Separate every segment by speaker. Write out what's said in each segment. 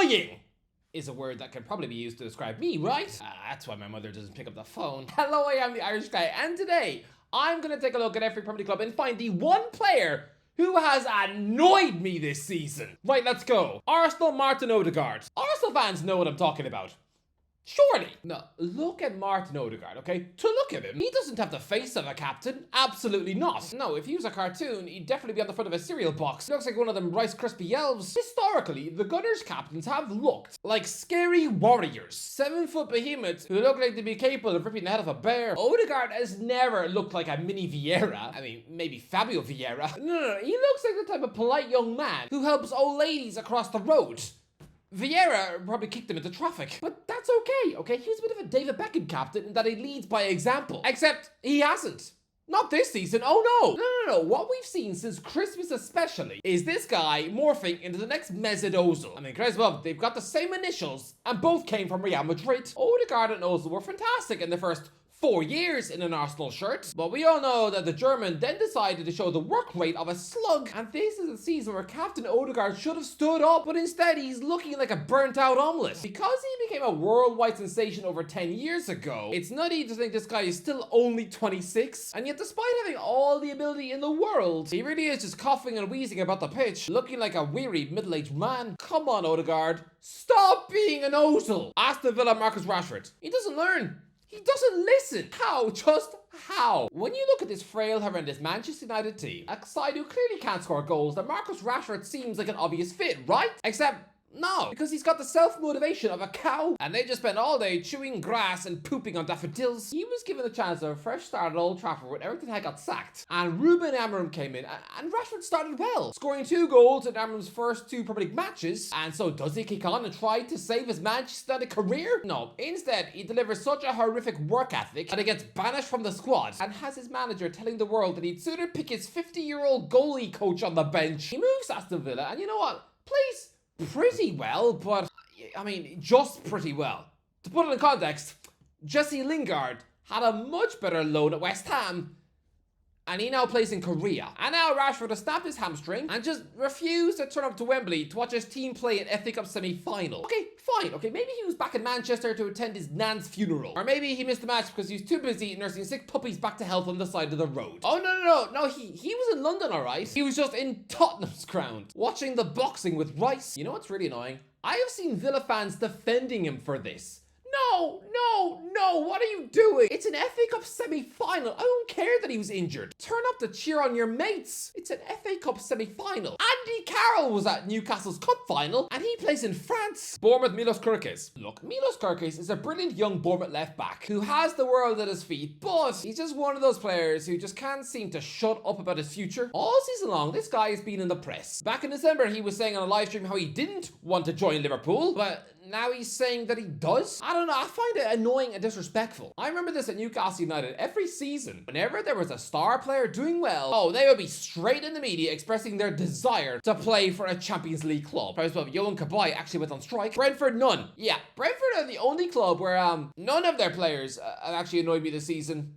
Speaker 1: Annoying is a word that can probably be used to describe me, right? That's why my mother doesn't pick up the phone. Hello, I am the Irish guy, and today I'm going to take a look at every Premier League club and find the one player who has annoyed me this season. Right, let's go. Arsenal, Martin Odegaard. Arsenal fans know what I'm talking about. Surely. No, look at Martin Odegaard, okay? To look at him, he doesn't have the face of a captain. Absolutely not. No, if he was a cartoon, he'd definitely be on the front of a cereal box. He looks like one of them Rice Krispie elves. Historically, the Gunners captains have looked like scary warriors. 7-foot behemoths who look like they'd be capable of ripping the head off a bear. Odegaard has never looked like a mini Vieira. I mean, maybe Fabio Vieira. No, he looks like the type of polite young man who helps old ladies across the road. Vieira probably kicked him into traffic. But that's okay? He was a bit of a David Beckham captain in that he leads by example. Except he hasn't. Not this season, oh no. No. What we've seen since Christmas especially is this guy morphing into the next Mesut Ozil. I mean, well, they've got the same initials and both came from Real Madrid. Odegaard and Ozil were fantastic in the first 4 years in an Arsenal shirt, but we all know that the German then decided to show the work rate of a slug, and this is a season where Captain Odegaard should have stood up, but instead he's looking like a burnt out omelette. Because he became a worldwide sensation over 10 years ago, it's nutty to think this guy is still only 26, and yet despite having all the ability in the world, he really is just coughing and wheezing about the pitch, looking like a weary middle-aged man. Come on, Odegaard, stop being an Ozil. Aston Villa, Marcus Rashford. He doesn't learn. He doesn't listen. How? Just how? When you look at this frail, horrendous Manchester United team, a side who clearly can't score goals, then Marcus Rashford seems like an obvious fit, right? Except, no, because he's got the self-motivation of a cow, and they just spend all day chewing grass and pooping on daffodils. He was given the chance of a fresh start at Old Trafford when Everton had got sacked, and Ruben Amorim came in, and Rashford started well, scoring 2 goals in Amorim's first 2 Premier League matches. And so does he kick on and try to save his Manchester United career? No, instead he delivers such a horrific work ethic that he gets banished from the squad, and has his manager telling the world that he'd sooner pick his 50-year-old goalie coach on the bench. He moves Aston Villa, and you know what? Please. Pretty well, but I mean, just pretty well. To put it in context, Jesse Lingard had a much better loan at West Ham, and he now plays in Korea. And now Rashford has snapped his hamstring and just refused to turn up to Wembley to watch his team play an FA Cup semi-final. Okay, fine. Okay, maybe he was back in Manchester to attend his nan's funeral. Or maybe he missed the match because he was too busy nursing sick puppies back to health on the side of the road. Oh, no, he was in London, all right. He was just in Tottenham's ground, watching the boxing with Rice. You know what's really annoying? I have seen Villa fans defending him for this. No, what are you doing? It's an FA Cup semi-final. I don't care that he was injured. Turn up to cheer on your mates. It's an FA Cup semi-final. Andy Carroll was at Newcastle's cup final, and he plays in France. Bournemouth, Milos Kerkez. Look, Milos Kerkez is a brilliant young Bournemouth left-back who has the world at his feet, but he's just one of those players who just can't seem to shut up about his future. All season long, this guy has been in the press. Back in December, he was saying on a live stream how he didn't want to join Liverpool, but now he's saying that he does? I don't know, I find it annoying and disrespectful. I remember this at Newcastle United every season. Whenever there was a star player doing well, they would be straight in the media expressing their desire to play for a Champions League club. For example, Johan Kabay actually went on strike. Brentford, none. Yeah, Brentford are the only club where none of their players have actually annoyed me this season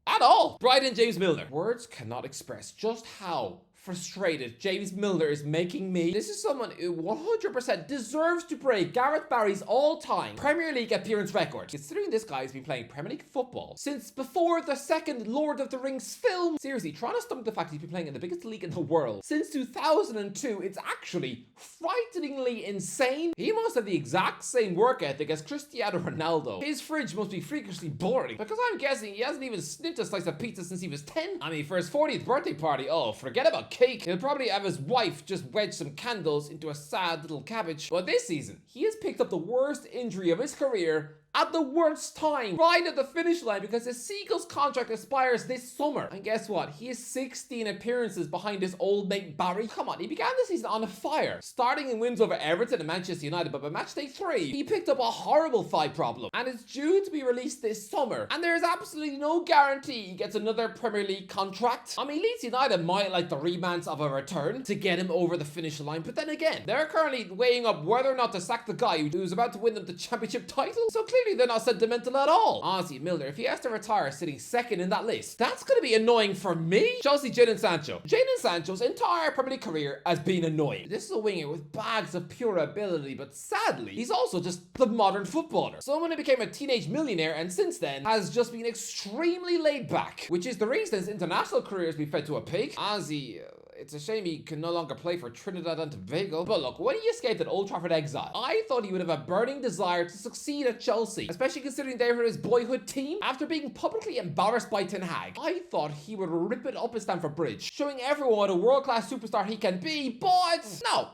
Speaker 1: at all. Brighton, James Milner. Words cannot express just how frustrated James Milner is making me. This is someone who 100% deserves to break Gareth Barry's all-time Premier League appearance record, considering this guy has been playing Premier League football since before the second Lord of the Rings film. Seriously, trying to stomach the fact he's been playing in the biggest league in the world since 2002, it's actually frighteningly insane. He must have the exact same work ethic as Cristiano Ronaldo. His fridge must be freakishly boring, because I'm guessing he hasn't even sniffed a slice of pizza since he was 10. I mean, for his 40th birthday party, oh, forget about cake. He'll probably have his wife just wedge some candles into a sad little cabbage. But this season, he has picked up the worst injury of his career at the worst time, right at the finish line, because his Seagulls contract expires this summer. And guess what? He has 16 appearances behind his old mate Barry. Come on, he began the season on fire, starting in wins over Everton and Manchester United, but by match day 3, he picked up a horrible thigh problem and is due to be released this summer. And there is absolutely no guarantee he gets another Premier League contract. I mean, Leeds United might like the romance of a return to get him over the finish line, but then again, they're currently weighing up whether or not to sack the guy who's about to win them the championship title. So clearly clearly they're not sentimental at all. Honestly, Milner, if he has to retire sitting second in that list, that's going to be annoying for me. Chelsea, Jadon Sancho. Jadon Sancho's entire Premier League career has been annoying. This is a winger with bags of pure ability, but sadly, he's also just the modern footballer. Someone who became a teenage millionaire and since then has just been extremely laid back, which is the reason his international career has been fed to a pig. Honestly, it's a shame he can no longer play for Trinidad and Tobago. But look, when he escaped an Old Trafford exile, I thought he would have a burning desire to succeed at Chelsea, especially considering they were his boyhood team. After being publicly embarrassed by Ten Hag, I thought he would rip it up at Stamford Bridge, showing everyone what a world-class superstar he can be, but no.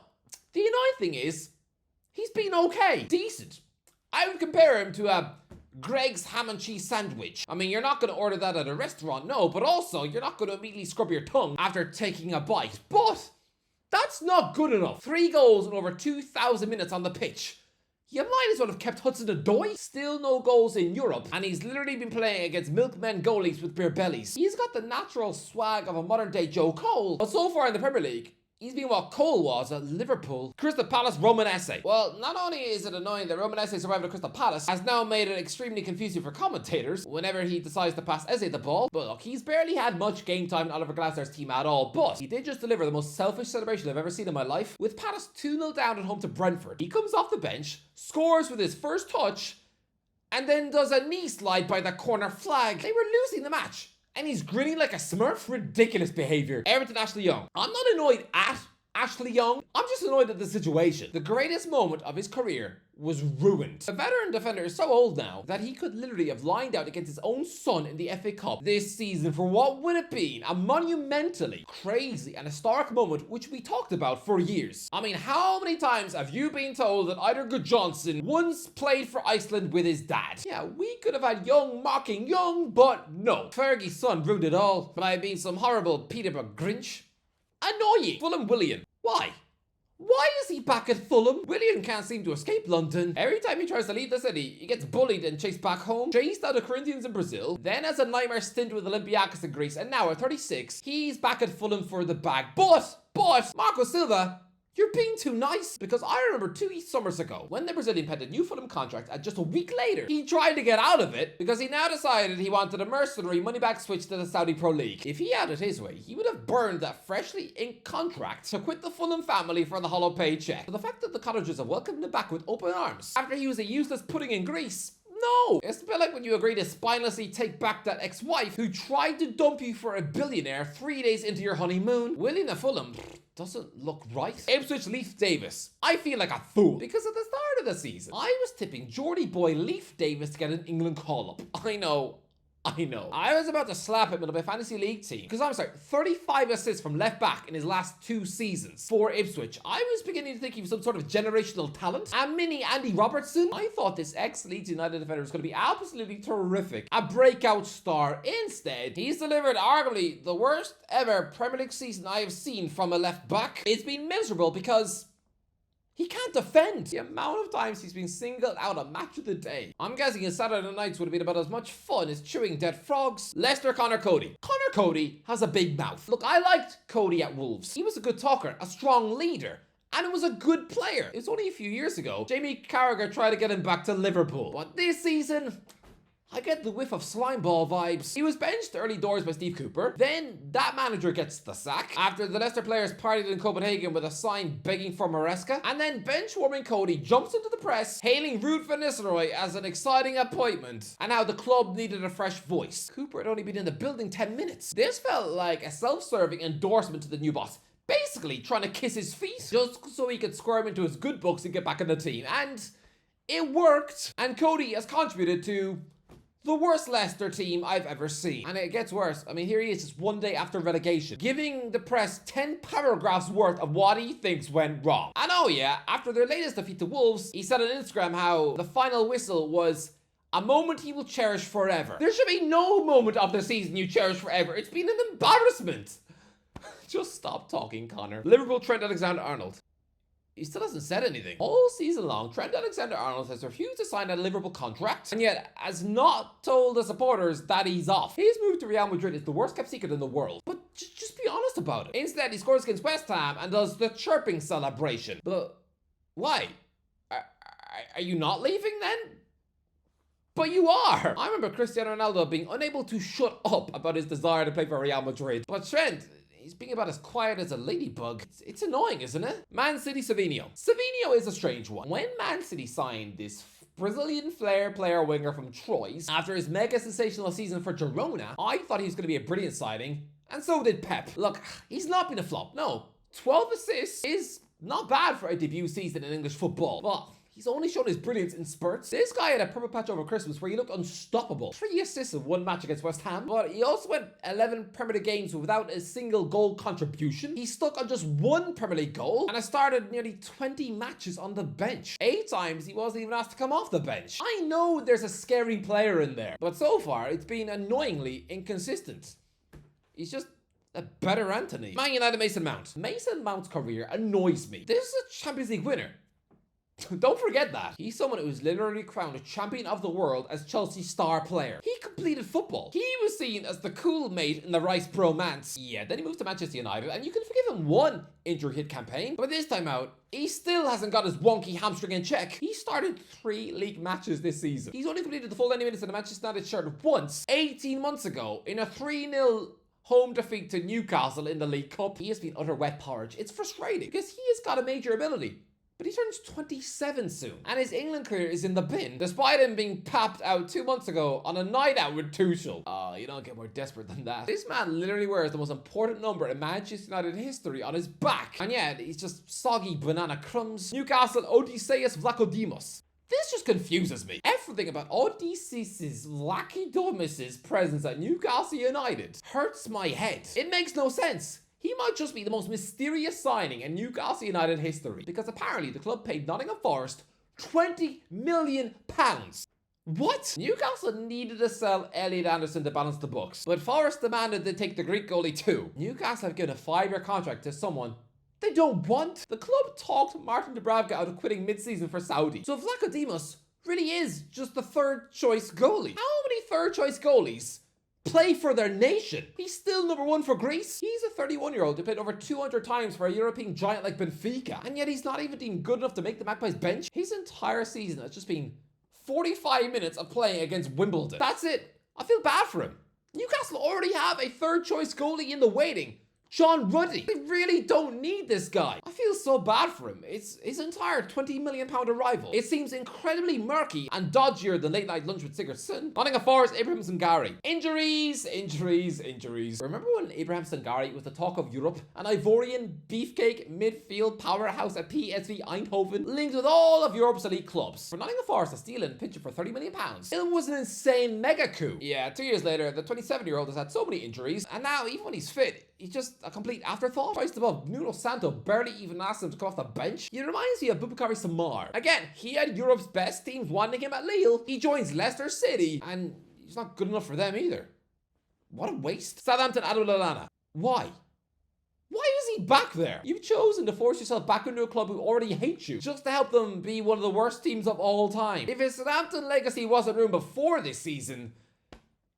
Speaker 1: The annoying thing is, he's been okay, decent. I would compare him to a Greg's ham and cheese sandwich. I mean, you're not going to order that at a restaurant, no, but also you're not going to immediately scrub your tongue after taking a bite. But that's not good enough. 3 goals in over 2,000 minutes on the pitch. You might as well have kept Hudson-Odoi. Still no goals in Europe, and he's literally been playing against milkmen goalies with beer bellies. He's got the natural swag of a modern-day Joe Cole, but so far in the Premier League, he's been what Cole was at Liverpool. Crystal Palace, Roman Esse. Well, not only is it annoying that Roman Esse survived at Crystal Palace, has now made it extremely confusing for commentators whenever he decides to pass Esse the ball. But look, he's barely had much game time in Oliver Glasner's team at all, but he did just deliver the most selfish celebration I've ever seen in my life. With Palace 2-0 down at home to Brentford, he comes off the bench, scores with his first touch, and then does a knee slide by the corner flag. They were losing the match, and he's grinning like a smurf. Ridiculous behaviour. Everton, Ashley Young. I'm not annoyed at Ashley Young. I'm just annoyed at the situation. The greatest moment of his career was ruined. The veteran defender is so old now that he could literally have lined out against his own son in the FA Cup this season for what would have been a monumentally crazy and historic moment which we talked about for years. I mean, how many times have you been told that Eidur Gudjohnsen once played for Iceland with his dad? Yeah, we could have had Young mocking Young, but no. Fergie's son ruined it all by being some horrible Peterborough Grinch. Annoying. Fulham Willian. Why? Why is he back at Fulham? Willian can't seem to escape London. Every time he tries to leave the city, he gets bullied and chased back home, chased out of Corinthians in Brazil, then has a nightmare stint with Olympiacos in Greece, and now at 36, he's back at Fulham for the bag. But, Marco Silva, you're being too nice. Because I remember 2 summers ago, when the Brazilian penned a new Fulham contract, and just a week later, he tried to get out of it because he now decided he wanted a mercenary money-back switch to the Saudi Pro League. If he had it his way, he would have burned that freshly inked contract to quit the Fulham family for the hollow paycheck. But the fact that the Cottagers have welcomed him back with open arms after he was a useless pudding in Greece, no. It's a bit like when you agree to spinelessly take back that ex-wife who tried to dump you for a billionaire 3 days into your honeymoon. Willian at Fulham doesn't look right. Ipswich, Leif Davis. I feel like a fool because at the start of the season, I was tipping Geordie boy Leif Davis to get an England call-up. I know. I was about to slap him in my fantasy league team because I'm sorry, 35 assists from left back in his last 2 seasons for Ipswich. I was beginning to think he was some sort of generational talent. A mini Andy Robertson. I thought this ex-Leeds United defender was going to be absolutely terrific. A breakout star. Instead, he's delivered arguably the worst ever Premier League season I have seen from a left back. It's been miserable because he can't defend. The amount of times he's been singled out a match of the day. I'm guessing his Saturday nights would have been about as much fun as chewing dead frogs. Leicester, Connor Cody. Connor Cody has a big mouth. Look, I liked Cody at Wolves. He was a good talker, a strong leader, and it was a good player. It was only a few years ago Jamie Carragher tried to get him back to Liverpool. But this season, I get the whiff of slimeball vibes. He was benched early doors by Steve Cooper. Then that manager gets the sack after the Leicester players partied in Copenhagen with a sign begging for Maresca. And then bench-warming Cody jumps into the press, hailing Ruud van Nistelrooy as an exciting appointment and how the club needed a fresh voice. Cooper had only been in the building 10 minutes. This felt like a self-serving endorsement to the new boss. Basically trying to kiss his feet just so he could squirm into his good books and get back in the team. And it worked. And Cody has contributed to the worst Leicester team I've ever seen. And it gets worse. I mean, here he is just 1 day after relegation, giving the press 10 paragraphs worth of what he thinks went wrong. And oh yeah, after their latest defeat to Wolves, he said on Instagram how the final whistle was a moment he will cherish forever. There should be no moment of the season you cherish forever. It's been an embarrassment. Just stop talking, Connor. Liverpool, Trent Alexander Arnold. He still hasn't said anything. All season long, Trent Alexander-Arnold has refused to sign a Liverpool contract and yet has not told the supporters that he's off. His move to Real Madrid is the worst kept secret in the world. But just be honest about it. Instead, he scores against West Ham and does the chirping celebration. But why? Are you not leaving then? But you are! I remember Cristiano Ronaldo being unable to shut up about his desire to play for Real Madrid. But Trent, he's being about as quiet as a ladybug. It's annoying, isn't it? Man City Savinho. Savinho is a strange one. When Man City signed this Brazilian flair player winger from Troyes after his mega sensational season for Girona, I thought he was going to be a brilliant signing, and so did Pep. Look, he's not been a flop. No, 12 assists is not bad for a debut season in English football, but he's only shown his brilliance in spurts. This guy had a purple patch over Christmas where he looked unstoppable. 3 assists in 1 match against West Ham, but he also went 11 Premier League games without a single goal contribution. He stuck on just 1 Premier League goal and has started nearly 20 matches on the bench. 8 times he wasn't even asked to come off the bench. I know there's a scary player in there, but so far it's been annoyingly inconsistent. He's just a better Anthony. Man United Mason Mount. Mason Mount's career annoys me. This is a Champions League winner. Don't forget that. He's someone who was literally crowned a champion of the world as Chelsea's star player. He completed football. He was seen as the cool mate in the Rice bromance. Yeah, then he moved to Manchester United, and you can forgive him 1 injury hit campaign, but this time out, he still hasn't got his wonky hamstring in check. He started 3 league matches this season. He's only completed the full 90 minutes in the Manchester United shirt once, 18 months ago, in a 3-0 home defeat to Newcastle in the League Cup. He has been utter wet porridge. It's frustrating because he has got a major ability, but he turns 27 soon, and his England career is in the bin, despite him being papped out 2 months ago on a night out with Tuchel. Oh, you don't get more desperate than that. This man literally wears the most important number in Manchester United history on his back, and yet he's just soggy banana crumbs. Newcastle Odysseus Vlachodimos. This just confuses me. Everything about Odysseus Vlachodimos' presence at Newcastle United hurts my head. It makes no sense. He might just be the most mysterious signing in Newcastle United history, because apparently the club paid Nottingham Forest £20 million. What? Newcastle needed to sell Elliot Anderson to balance the books, but Forest demanded they take the Greek goalie too. Newcastle have given a 5-year contract to someone they don't want. The club talked Martin Dubravka out of quitting mid-season for Saudi, so Vlachodimos really is just the 3rd choice goalie. How many 3rd choice goalies play for their nation? He's still number 1 for Greece. He's a 31-year-old who played over 200 times for a European giant like Benfica, and yet he's not even deemed good enough to make the Magpies bench. His entire season has just been 45 minutes of playing against Wimbledon. That's it. I feel bad for him. Newcastle already have a 3rd choice goalie in the waiting, John Ruddy. They really don't need this guy. I feel so bad for him. It's his entire £20 million arrival. It seems incredibly murky and dodgier than Late Night Lunch with Sigurdsson. Nottingham Forest, Ibrahim Sangari. Injuries. Remember when Ibrahim Sangari was the talk of Europe? An Ivorian beefcake midfield powerhouse at PSV Eindhoven, linked with all of Europe's elite clubs. For Nottingham Forest to steal and pinch it for £30 million, it was an insane mega coup. Yeah, 2 years later, the 27-year-old has had so many injuries, and now even when he's fit, he's just a complete afterthought. Priced above, Nuno Santo barely even asked him to come off the bench. He reminds me of Boubakary Samar. Again, he had Europe's best teams wanting him at Lille. He joins Leicester City, and he's not good enough for them either. What a waste. Southampton Adou Lallana. Why? Why is he back there? You've chosen to force yourself back into a club who already hates you, just to help them be one of the worst teams of all time. If his Southampton legacy wasn't ruined before this season,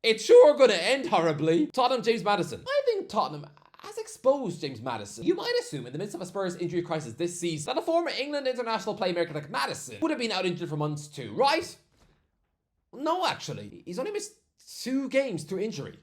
Speaker 1: it's sure going to end horribly. Tottenham James Maddison. I think Tottenham has exposed James Maddison. You might assume in the midst of a Spurs injury crisis this season that a former England international playmaker like Maddison would have been out injured for months too, right? No, actually. He's only missed 2 games through injury.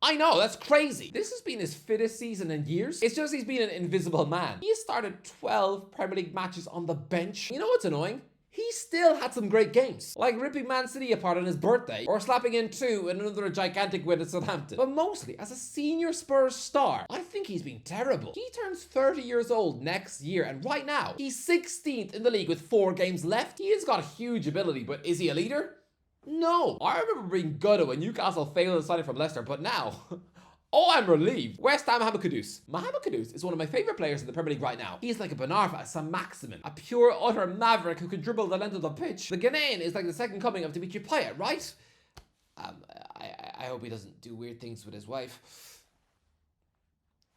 Speaker 1: I know, that's crazy. This has been his fittest season in years. It's just he's been an invisible man. He has started 12 Premier League matches on the bench. You know what's annoying? He still had some great games, like ripping Man City apart on his birthday, or slapping in 2 in another gigantic win at Southampton. But mostly, as a senior Spurs star, I think he's been terrible. He turns 30 years old next year, and right now, he's 16th in the league with 4 games left. He has got huge ability, but is he a leader? No. I remember being gutted when Newcastle failed in signing from Leicester, but now... oh, I'm relieved. West Ham Mohamed Kudus. Mohamed Kudus is one of my favourite players in the Premier League right now. He's like a Ben Arfa, a Saint-Maximin, a pure, utter maverick who can dribble the length of the pitch. The Ghanaian is like the second coming of Dimitri Payet, right? I hope he doesn't do weird things with his wife.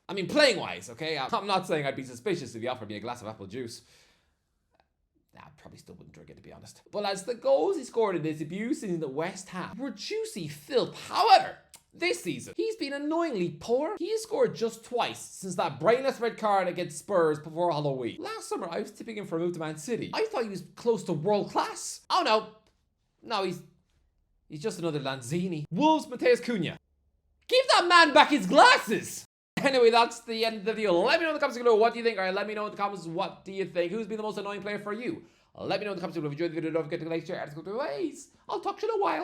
Speaker 1: I mean, playing-wise, okay? I'm not saying I'd be suspicious if he offered me a glass of apple juice. I probably still wouldn't drink it, to be honest. But as the goals he scored in his debut season at West Ham were juicy filth. However, this season, he's been annoyingly poor. He has scored just twice since that brainless red card against Spurs before Halloween. Last summer, I was tipping him for a move to Man City. I thought he was close to world class. Oh no. No, he's He's just another Lanzini. Wolves, Mateus Cunha. Give that man back his glasses! Anyway, that's the end of the video. Let me know in the comments below what do you think. Alright, let me know in the comments what do you think. Who's been the most annoying player for you? Let me know in the comments below if you enjoyed the video. Don't forget to like, share, and subscribe. I'll talk to you in a while.